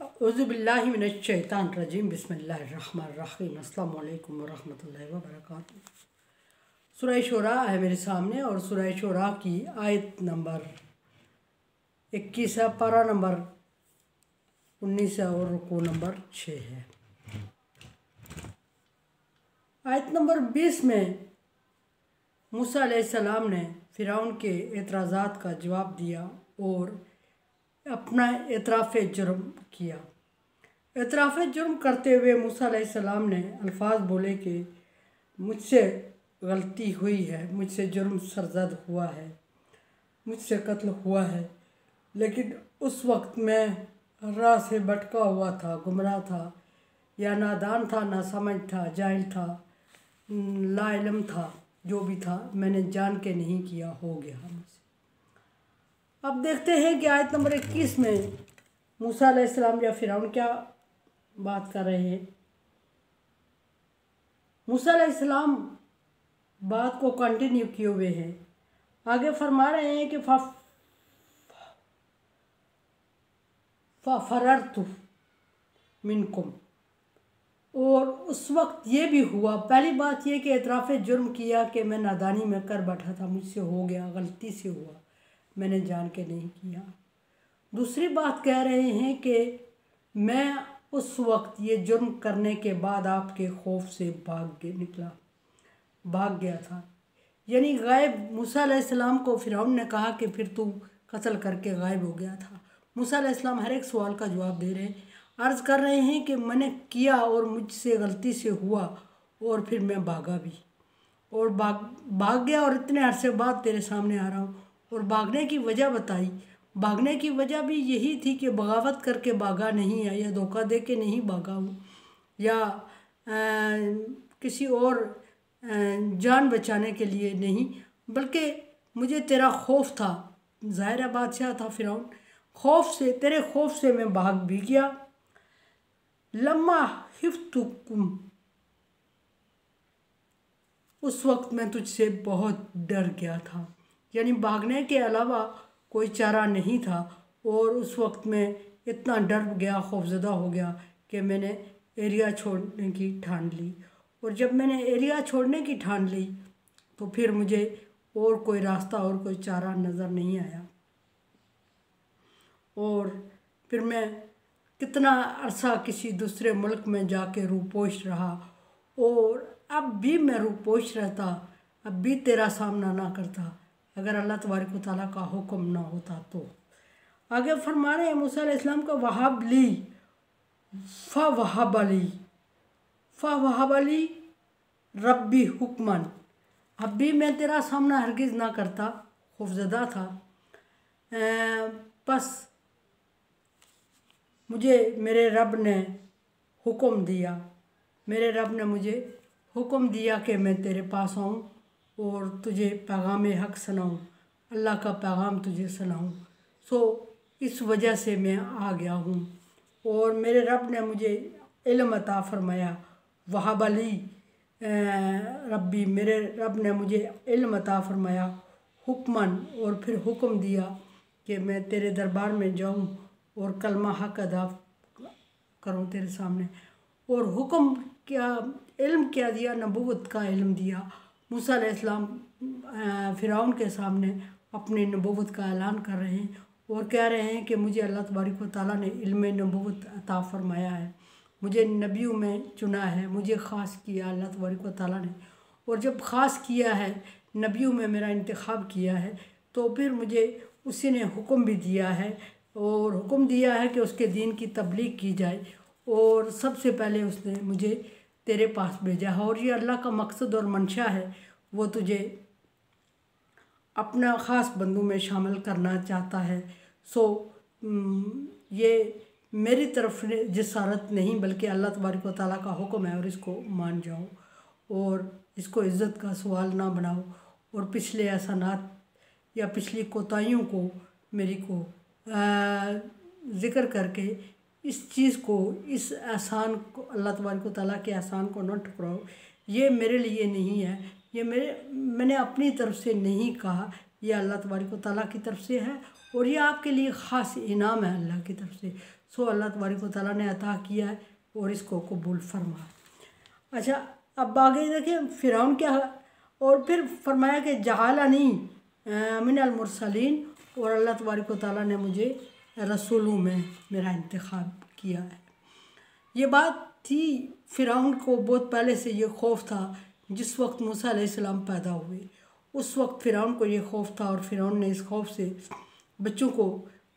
औज़ुबिल्लाहि मिनश्शैतानिर्रजीम बिस्मिल्लाहिर्रहमानिर्रहीम अस्सलामु अलैकुम वरहमतुल्लाहि वबरकातुहू। सूरह शूरा है मेरे सामने और सूरह शूरा की आयत नंबर 21 है, पारा नंबर 19 है और रुकू नंबर 6 है। आयत नंबर 20 में मूसा अलैहिस्सलाम ने फ़िरौन के एतराज़ात का जवाब दिया और अपना एतराफ़ जुर्म किया। एतराफ़ जुर्म करते हुए मूसा अलैहिस्सलाम ने अल्फाज बोले कि मुझसे गलती हुई है, मुझसे जुर्म सरज़द हुआ है, मुझसे कत्ल हुआ है, लेकिन उस वक्त मैं राह से भटका हुआ था, गुमराह था, या नादान था, नासमझ था, जाहिल था, लाइलम था, जो भी था मैंने जान के नहीं किया, हो गया मुझसे। अब देखते हैं कि आयत नंबर 21 में मूसा अलैहिस्सलाम या फ़िरौन क्या बात कर रहे हैं। मूसा अलैहिस्सलाम बात को कंटिन्यू किए हुए हैं, आगे फरमा रहे हैं कि फ़ररतु मिनकुम, और उस वक्त ये भी हुआ। पहली बात ये कि एतराफ़ जुर्म किया कि मैं नादानी में कर बैठा था, मुझसे हो गया, गलती से हुआ, मैंने जान के नहीं किया। दूसरी बात कह रहे हैं कि मैं उस वक्त ये जुर्म करने के बाद आपके खौफ से भाग गया था। यानी गायब, मूसा अलैहिस्सलाम को फ़िरौन ने कहा कि फिर तू कत्ल करके गायब हो गया था। मूसा अलैहिस्सलाम हर एक सवाल का जवाब दे रहे हैं, अर्ज़ कर रहे हैं कि मैंने किया और मुझसे गलती से हुआ और फिर मैं भागा भी, और भाग गया और इतने अरसे बाद तेरे सामने आ रहा हूँ। और भागने की वजह बताई। भागने की वजह भी यही थी कि बगावत करके भागा नहीं है, या धोखा दे के नहीं भागा हूँ, या किसी और जान बचाने के लिए नहीं, बल्कि मुझे तेरा खौफ था। ज़ाहिर बादशाह था फ़िरौन, खौफ से, तेरे खौफ से मैं भाग भी गया। लम्मा हिफ्तुकुम, उस वक्त मैं तुझसे बहुत डर गया था। यानी भागने के अलावा कोई चारा नहीं था, और उस वक्त मैं इतना डर गया, खौफज़दा हो गया कि मैंने एरिया छोड़ने की ठान ली। और जब मैंने एरिया छोड़ने की ठान ली तो फिर मुझे और कोई रास्ता और कोई चारा नज़र नहीं आया। और फिर मैं कितना अरसा किसी दूसरे मुल्क में जाके रूपोश रहा, और अब भी मैं रूपोश रहता, अब भी तेरा सामना ना करता अगर अल्लाह तबारक व तआला का हुक्म ना होता तो। आगे फरमा रहे हैं मूसा अलैहिस्सलाम को, वहाब ली फ़वहबली रब्बी हुक्मन, अब भी मैं तेरा सामना हरगिज़ ना करता, खौफज़दा था, बस मुझे मेरे रब ने हुक्म दिया, मेरे रब ने मुझे हुक्म दिया कि मैं तेरे पास आऊँ और तुझे पैगाम हक़ सुनाऊँ, अल्लाह का पैगाम तुझे सुनाऊँ। सो इस वजह से मैं आ गया हूँ, और मेरे रब ने मुझे इल्म अता फरमाया। वहाबली रब्बी, मेरे रब ने मुझे इल्म अता फरमाया, हुक्मन, और फिर हुक्म दिया कि मैं तेरे दरबार में जाऊँ और कलमा हक़ अदा करूँ तेरे सामने। और हुक्म क्या, इल्म क्या दिया, नबूवत का इल्म दिया। मूसा अलैहिस्सलाम फ़िरौन के सामने अपनी नबूवत का ऐलान कर रहे हैं और कह रहे हैं कि मुझे अल्लाह तबारक व तआला ने इल्म नबूवत अता फरमाया है, मुझे नबियों में चुना है, मुझे ख़ास किया अल्लाह तबारक व तआला ने। और जब ख़ास किया है, नबियों में मेरा इंतखाब किया है, तो फिर मुझे उसी ने हुक्म भी दिया है, और हुक्म दिया है कि उसके दीन की तबलीग की जाए। और सबसे पहले उसने मुझे तेरे पास भेजा है, और ये अल्लाह का मकसद और मंशा है, वो तुझे अपना ख़ास बंदों में शामिल करना चाहता है। सो ये मेरी तरफ जिसारत नहीं, बल्कि अल्लाह तबारक व तआला का हुक्म है, और इसको मान जाओ और इसको इज़्ज़त का सवाल ना बनाओ, और पिछले एहसानात या पिछली कोताहियों को मेरी को ज़िक्र करके इस चीज़ को, इस एहसान को, अल्लाह तबारक व तआला के एहसान को न ठुकराओ। ये मेरे लिए नहीं है, ये मैंने अपनी तरफ से नहीं कहा, ये अल्लाह तबारक व तआला की तरफ से है और ये आपके लिए ख़ास इनाम है अल्लाह की तरफ से। सो अल्लाह तबारक व तआला ने अता किया है और इसको कबूल फरमा। अच्छा, अब आगे देखिए फ़िरौन क्या, और फिर फरमाया कि जआलनी मिनल मुरसलीन, और अल्लाह तबारक व तआला ने मुझे रसूलों में मेरा इंतखाब किया है। ये बात थी फ़िरौन को बहुत पहले से ये खौफ था। जिस वक्त मूसा अलैहिस्सलाम पैदा हुए उस वक्त फ़िरौन को ये खौफ था और फ़िरौन ने इस खौफ से बच्चों को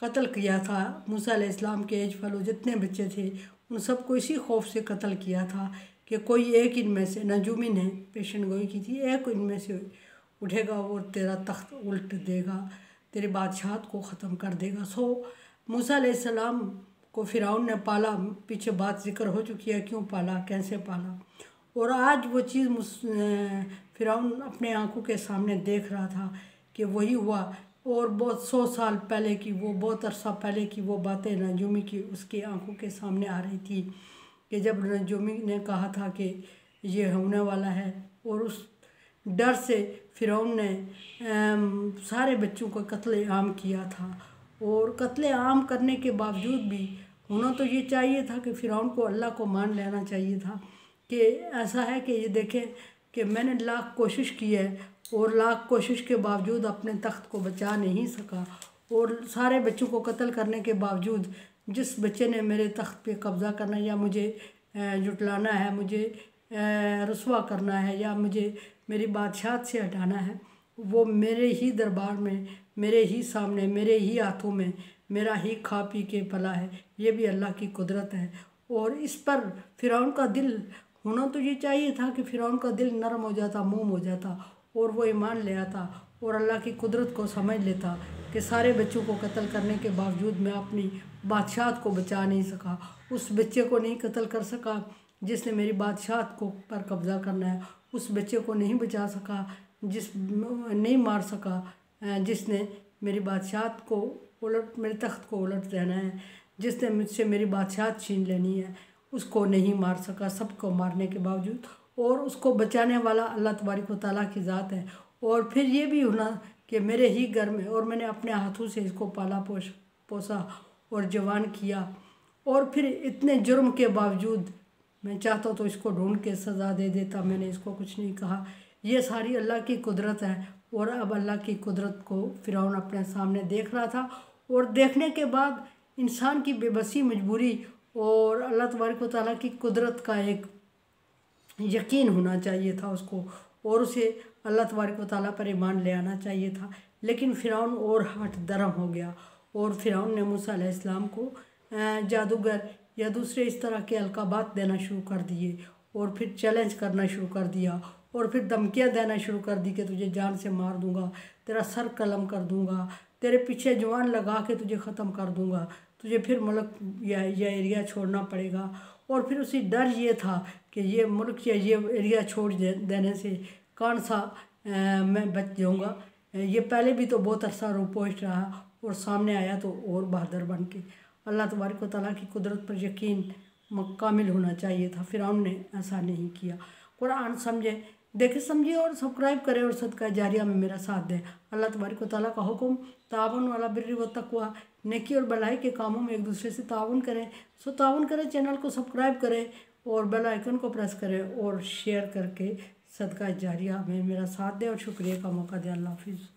कत्ल किया था। मूसा अलैहिस्सलाम के एज फलो जितने बच्चे थे उन सबको इसी खौफ से कत्ल किया था कि कोई एक इनमें से, नजूमी ने पेशन गोई की थी, एक इनमें से उठेगा और तेरा तख्त उल्ट देगा, तेरी बादशाहत को ख़त्म कर देगा। सो मूसा अलैहिस्सलाम को फ़िरौन ने पाला, पीछे बात जिक्र हो चुकी है क्यों पाला, कैसे पाला। और आज वो चीज़ फ़िरौन अपने आंखों के सामने देख रहा था कि वही हुआ। और बहुत 100 साल पहले की वो, बहुत अरसा पहले की वो बातें नजूमी की उसकी आंखों के सामने आ रही थी कि जब नजूमी ने कहा था कि ये होने वाला है। और उस डर से फ़िरौन ने सारे बच्चों को कत्ले आम किया था। और कत्ले आम करने के बावजूद भी होना तो ये चाहिए था कि फ़िरौन को अल्लाह को मान लेना चाहिए था कि ऐसा है कि ये देखें कि मैंने लाख कोशिश की है और लाख कोशिश के बावजूद अपने तख्त को बचा नहीं सका। और सारे बच्चों को कत्ल करने के बावजूद जिस बच्चे ने मेरे तख्त पे कब्ज़ा करना या मुझे जुटलाना है, मुझे रुसवा करना है या मुझे मेरी बादशाहत से हटाना है, वो मेरे ही दरबार में, मेरे ही सामने, मेरे ही हाथों में, मेरा ही खा पी के पला है। ये भी अल्लाह की कुदरत है। और इस पर फ़िरौन का दिल होना तो ये चाहिए था कि फ़िरौन का दिल नरम हो जाता, मोम हो जाता और वो ईमान ले आता और अल्लाह की कुदरत को समझ लेता कि सारे बच्चों को कत्ल करने के बावजूद मैं अपनी बादशाहत को बचा नहीं सका, उस बच्चे को नहीं कत्ल कर सका जिसने मेरी बादशाहत को पर कब्ज़ा करना है, उस बच्चे को नहीं बचा सका, नहीं मार सका जिसने मेरी बादशाहत को उलट, मेरे तख्त को उलट देना है, जिसने मुझसे मेरी बादशाहत छीन लेनी है, उसको नहीं मार सका सबको मारने के बावजूद। और उसको बचाने वाला अल्लाह तबारक व तआला की ज़ात है। और फिर ये भी होना कि मेरे ही घर में, और मैंने अपने हाथों से इसको पाला पोसा और जवान किया। और फिर इतने जुर्म के बावजूद मैं चाहता तो इसको ढूंढ के सज़ा दे देता, मैंने इसको कुछ नहीं कहा। ये सारी अल्लाह की कुदरत है। और अब अल्लाह की कुदरत को फ़िरौन अपने सामने देख रहा था और देखने के बाद इंसान की बेबसी, मजबूरी और अल्लाह तबारक व तआला की कुदरत का एक यकीन होना चाहिए था उसको, और उसे अल्लाह तबारक व तआला पर ईमान ले आना चाहिए था। लेकिन फ़िरौन और हट दरम हो गया और फ़िरौन ने मूसा अलैहिस्सलाम को जादूगर या दूसरे इस तरह के अलकाबात देना शुरू कर दिए और फिर चैलेंज करना शुरू कर दिया और फिर धमकियाँ देना शुरू कर दी कि तुझे जान से मार दूंगा, तेरा सर कलम कर दूंगा, तेरे पीछे जवान लगा के तुझे ख़त्म कर दूंगा, तुझे फिर मुल्क या एरिया छोड़ना पड़ेगा। और फिर उसी डर ये था कि ये मुल्क या ये एरिया छोड़ देने से कौन सा मैं बच जाऊंगा। ये पहले भी तो बहुत अरसा रोपोस्ट रहा और सामने आया तो और बहादुर बन के। अल्लाह तबारक व तआला की कुदरत पर यकीन कामिल होना चाहिए था, फ़िरौन ने ऐसा नहीं किया। कुरान समझे, देखे, समझिए और सब्सक्राइब करें और सदका जारिया में मेरा साथ दें। अल्लाह तबारक व तआला का हुक्म, तावन वाला बिर्रि व तक़वा, नेकी और भलाई के कामों में एक दूसरे से ताउन करें। सो ताउन करें, चैनल को सब्सक्राइब करें और बेल आइकन को प्रेस करें और शेयर करके सदका जारिया में मेरा साथ दें और शुक्रिया का मौका दें। अल्लाह हाफिज़।